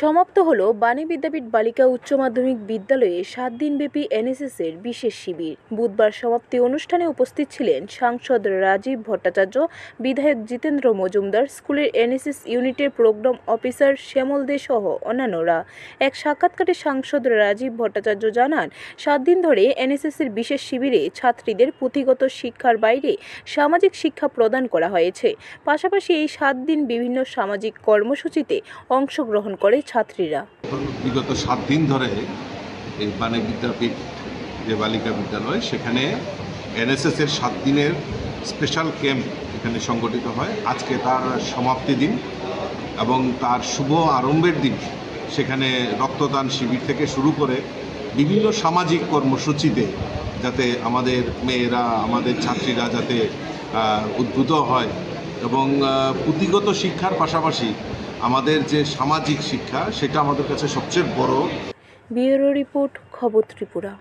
সমাপ্ত হলো বাণী বিদ্যাপীঠ বালিকা উচ্চ মাধ্যমিক বিদ্যালয়ে 7 দিনব্যাপী এনএসএস এর বিশেষ শিবির। বুধবার সমাপ্তি অনুষ্ঠানে উপস্থিত ছিলেন সাংসদ রাজীব ভট্টাচার্য, বিধায়ক জিতেন্দ্র মজুমদার, স্কুলের এনএসএস ইউনিটের প্রোগ্রাম অফিসার শ্যামল দে সহ অন্যান্যরা। এক সাক্ষাৎকারে সাংসদ রাজীব ভট্টাচার্য জানান, 7 দিন ধরে এনএসএস এর বিশেষ শিবিরে ছাত্রীদের পুঁথিগত শিক্ষার বাইরে সামাজিক শিক্ষা প্রদান করা হয়েছে। পাশাপাশি এই 7 দিন বিভিন্ন সামাজিক কর্মসূচিতে অংশগ্রহণ করে ছাত্রীরা। বিগত 7 দিন ধরে এই বাণী বিদ্যাপীঠ যে বালিকা বিদ্যালয়, সেখানে এনএসএস এর 7 দিনের স্পেশাল ক্যাম্প এখানে সংগঠিত হয়। আজকে তার সমাপ্তি দিন এবং তার শুভ আরম্ভের দিন। সেখানে রক্তদান শিবির থেকে শুরু করে বিভিন্ন সামাজিক কর্মসূচিতে যাতে আমাদের মেয়েরা, আমাদের ছাত্রীরা যাতে উদ্বুদ্ধ হয় এবং পুঁথিগত শিক্ষার পাশাপাশি আমাদের যে সামাজিক শিক্ষা, সেটা আমাদের কাছে সবচেয়ে বড়। ব্যুরো রিপোর্ট, খবর ত্রিপুরা।